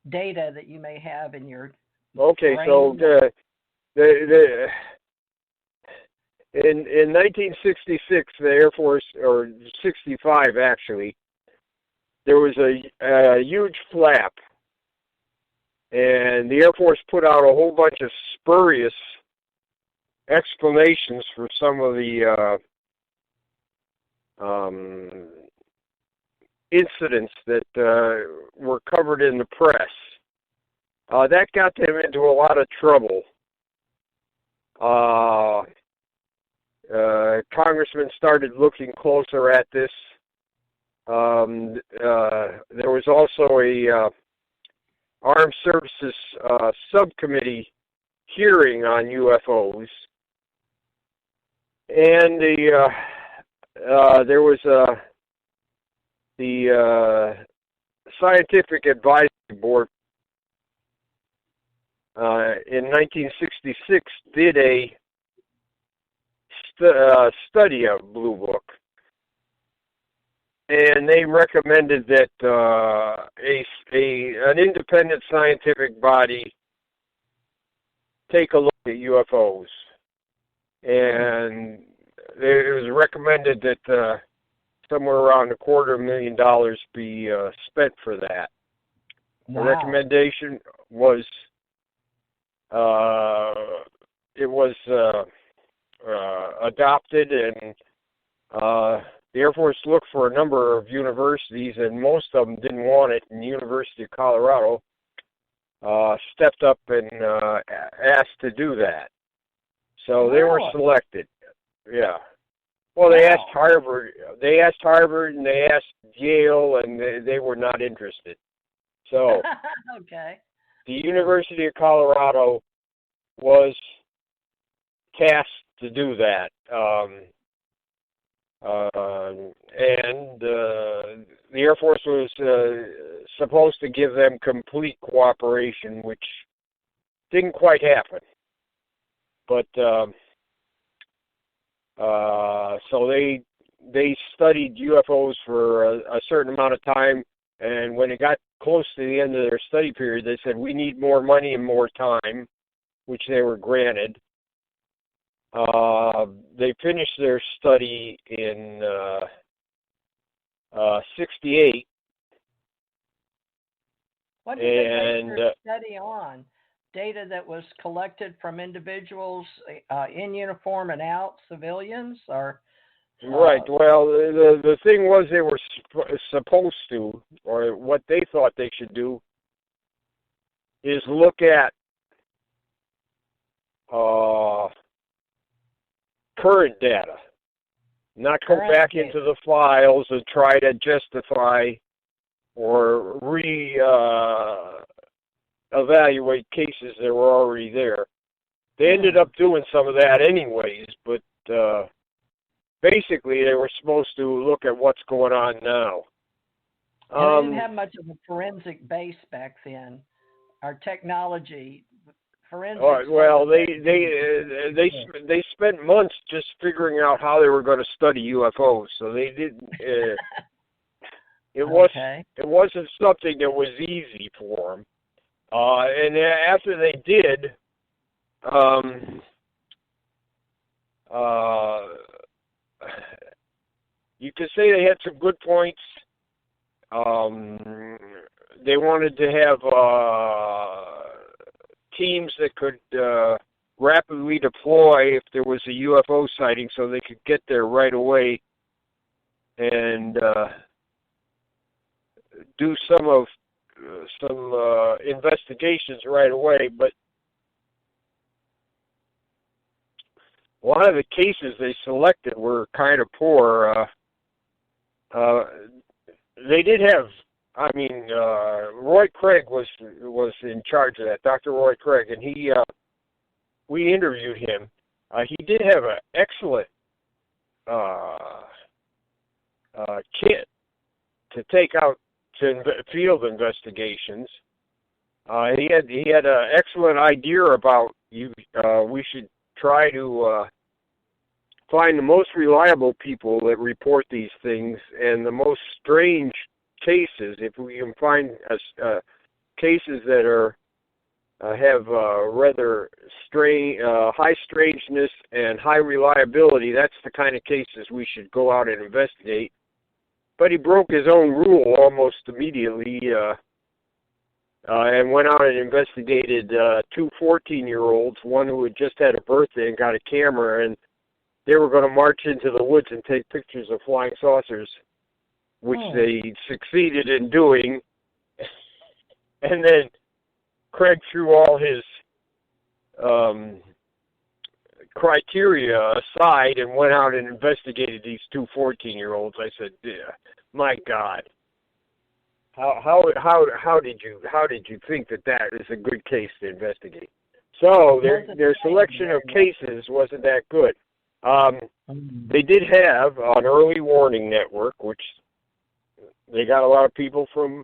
data that you may have in your Okay, brain. so in 1966, the Air Force, or 65 actually, there was a huge flap, and the Air Force put out a whole bunch of spurious explanations for some of the incidents that were covered in the press. That got them into a lot of trouble. Congressmen started looking closer at this. There was also a Armed Services subcommittee hearing on UFOs, and there was the Scientific Advisory Board in 1966 did a study of Blue Book, and they recommended that an independent scientific body take a look at UFOs, and it was recommended that somewhere around $250,000 be spent for that. Wow. The recommendation was adopted, and the Air Force looked for a number of universities, and most of them didn't want it, and the University of Colorado stepped up and asked to do that. So they were selected. Yeah. Well, they asked Harvard. They asked Harvard, and they asked Yale, and they were not interested. So okay. The University of Colorado was tasked to do that. And the Air Force was supposed to give them complete cooperation, which didn't quite happen. But so they studied UFOs for a certain amount of time, and when it got close to the end of their study period, they said, we need more money and more time, which they were granted. They finished their study in 68. What did they base their study on? Data that was collected from individuals in uniform and out, civilians, or? Right. Well, the thing was they were supposed to, or what they thought they should do, is look at current data, not go back into the files and try to justify or evaluate cases that were already there. They ended up doing some of that anyways, but basically they were supposed to look at what's going on now. And they didn't have much of a forensic base back then. Our technology, forensics. Well, they spent months just figuring out how they were going to study UFOs. So they didn't. It wasn't something that was easy for them. And after they did, you could say they had some good points. They wanted to have teams that could rapidly deploy if there was a UFO sighting, so they could get there right away and do some investigations right away. But a lot of the cases they selected were kind of poor. They did have, Roy Craig was in charge of that, Dr. Roy Craig, and we interviewed him. He did have an excellent kit to take out to field investigations. He had an excellent idea about we should try to find the most reliable people that report these things and the most strange cases. If we can find cases that are have rather high strangeness and high reliability, that's the kind of cases we should go out and investigate. But he broke his own rule almost immediately and went out and investigated two 14-year-olds, one who had just had a birthday and got a camera, and they were going to march into the woods and take pictures of flying saucers, which they succeeded in doing. And then Craig threw all his criteria aside and went out and investigated these two 14-year-olds. I said, yeah, my God, how did you think that is a good case to investigate? So their selection of cases wasn't that good. They did have an early warning network, which they got a lot of people from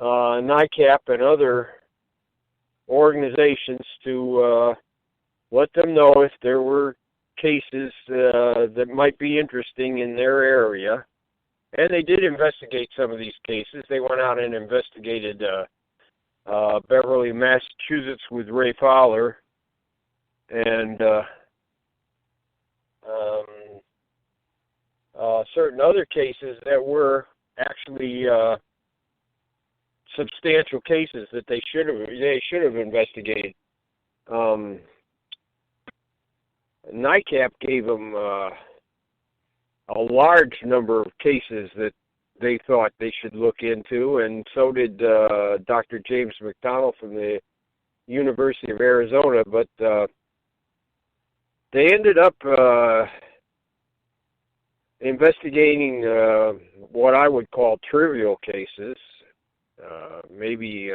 NICAP and other organizations to let them know if there were cases that might be interesting in their area. And they did investigate some of these cases. They went out and investigated Beverly, Massachusetts with Ray Fowler, and certain other cases that were actually substantial cases that they should have investigated. NICAP gave them a large number of cases that they thought they should look into, and so did Dr. James McDonald from the University of Arizona, but they ended up investigating what I would call trivial cases, maybe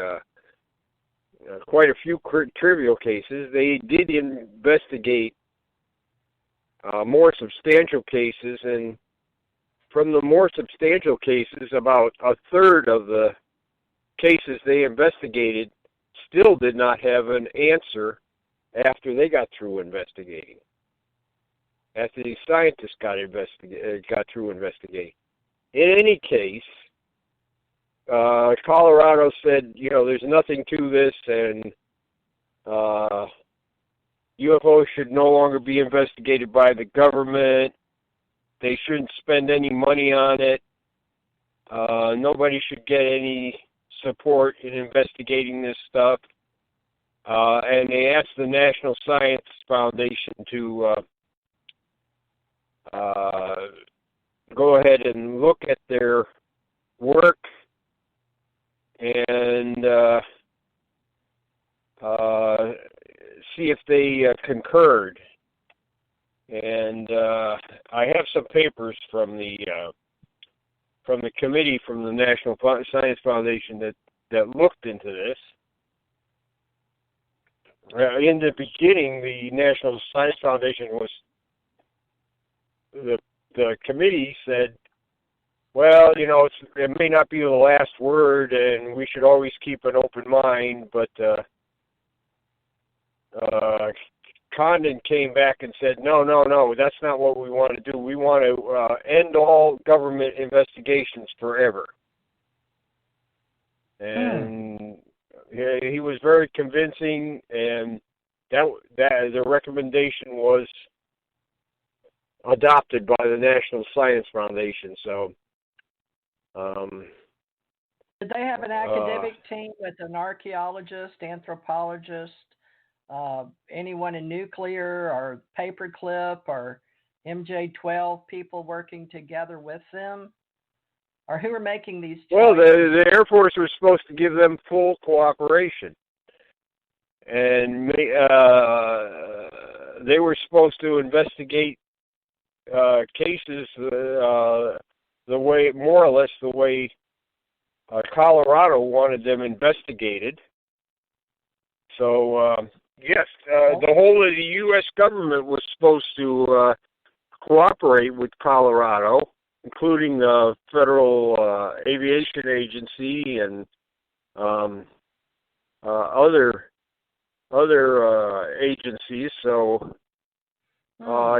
quite a few trivial cases. They did investigate more substantial cases, and from the more substantial cases, about a third of the cases they investigated still did not have an answer after they got through investigating, after these scientists got through investigating. In any case, Colorado said, there's nothing to this, and UFOs should no longer be investigated by the government. They shouldn't spend any money on it. Nobody should get any support in investigating this stuff. And they asked the National Science Foundation to go ahead and look at their work and see if they concurred. And I have some papers from the committee from the National Science Foundation that looked into this. In the beginning, the National Science Foundation the committee said, well, it may not be the last word, and we should always keep an open mind, but Condon came back and said, no, that's not what we want to do. We want to end all government investigations forever. And he was very convincing, and that the recommendation was adopted by the National Science Foundation. So, did they have an academic team with an archaeologist, anthropologist, anyone in nuclear or paperclip or MJ-12 people working together with them? Or who are making these choices? Well, the Air Force was supposed to give them full cooperation. And they were supposed to investigate cases the way, more or less the way Colorado wanted them investigated. So, yes, the whole of the U.S. government was supposed to cooperate with Colorado, including the Federal Aviation Agency and other agencies. So,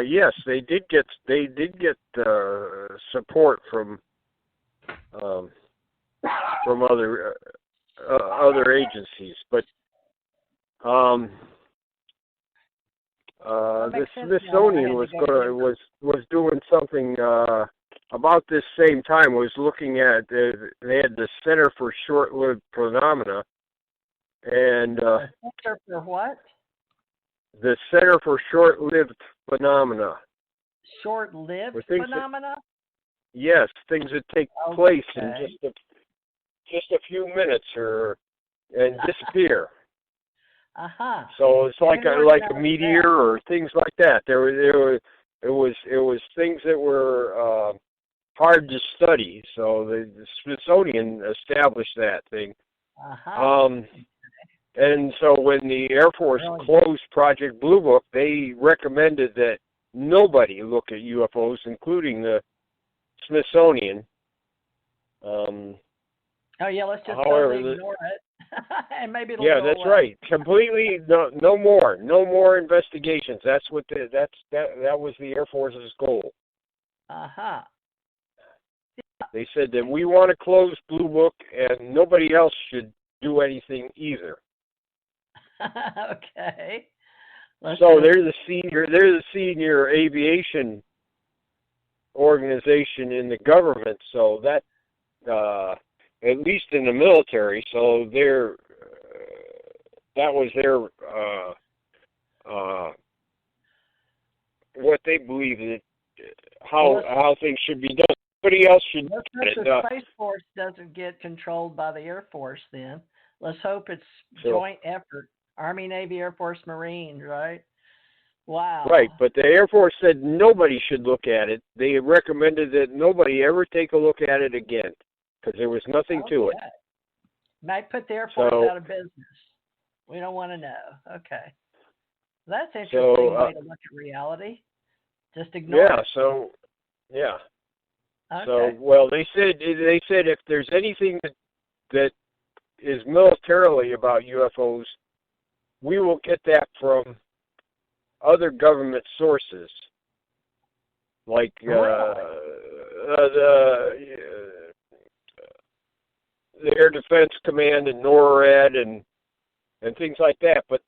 yes, they did get support from other other agencies. But the Smithsonian was doing something about this same time. Was looking at they had the Center for Short-Lived Phenomena, and Center for what? The Center for Short-Lived Phenomena. Short-lived phenomena? Yes, things that take place in just a few minutes and disappear. So it's like a meteor or things like that. It was things that were hard to study. So the Smithsonian established that thing. And so when the Air Force closed Project Blue Book, they recommended that nobody look at UFOs, including the Smithsonian. Let's just totally ignore it. And maybe it'll go that's away. right. Completely no more investigations. That's what that was the Air Force's goal. They said that we want to close Blue Book and nobody else should do anything either. Okay. So they're the senior aviation organization in the government, so that at least in the military, so that was their what they believe that how things should be done. Nobody else should do it. The Space Force doesn't get controlled by the Air Force then. Let's hope it's joint effort. Army, Navy, Air Force, Marines, right? Wow. Right, but the Air Force said nobody should look at it. They recommended that nobody ever take a look at it again because there was nothing to it. Might put the Air Force out of business. We don't want to know. Okay. That's an interesting way to look at reality. Just ignore it. Okay. So, well, they said if there's anything that is militarily about UFOs, we will get that from other government sources, like the Air Defense Command and NORAD and things like that. But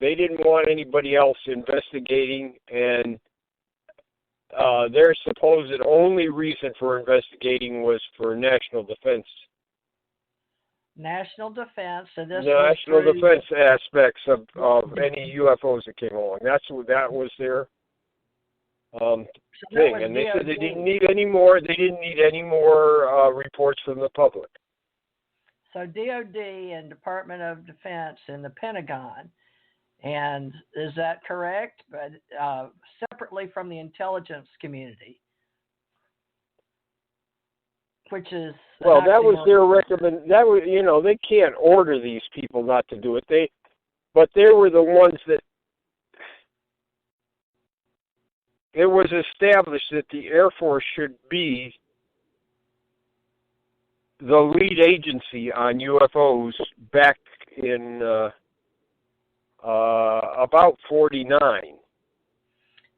they didn't want anybody else investigating, and their supposed only reason for investigating was for national defense. National defense, and this national defense aspects of any UFOs that came along. That was their thing, and they said they didn't need any more. They didn't need any more reports from the public. So DOD and Department of Defense and the Pentagon, and is that correct? But separately from the intelligence community. Which is that was their recommend. That was they can't order these people not to do it. But they were the ones that it was established that the Air Force should be the lead agency on UFOs back in about 49.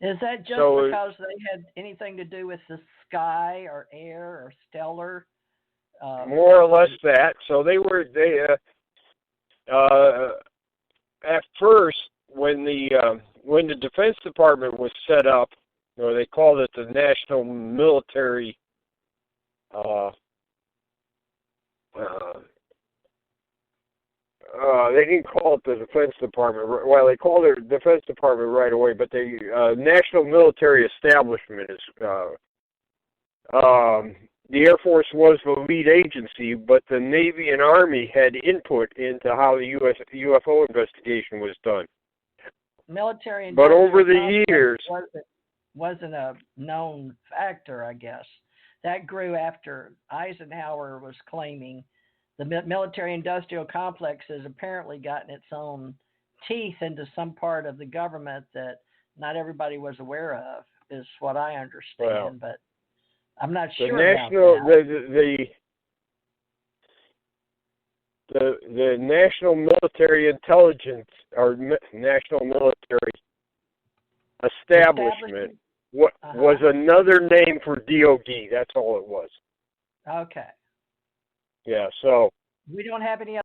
Is that just because they had anything to do with the sky or air or stellar? More or less that. So they at first when the Defense Department was set up, or they called it the National Military. They didn't call it the Defense Department. Well, they called it the Defense Department right away, but the National Military Establishment is. The Air Force was the lead agency, but the Navy and Army had input into how the UFO investigation was done. Military, but over the years, wasn't a known factor, I guess. That grew after Eisenhower was claiming the military-industrial complex has apparently gotten its own teeth into some part of the government that not everybody was aware of, is what I understand. But I'm not sure about that. The National Military Intelligence or National Military Establishment was another name for DOD. That's all it was. Okay. Yeah, so we don't have any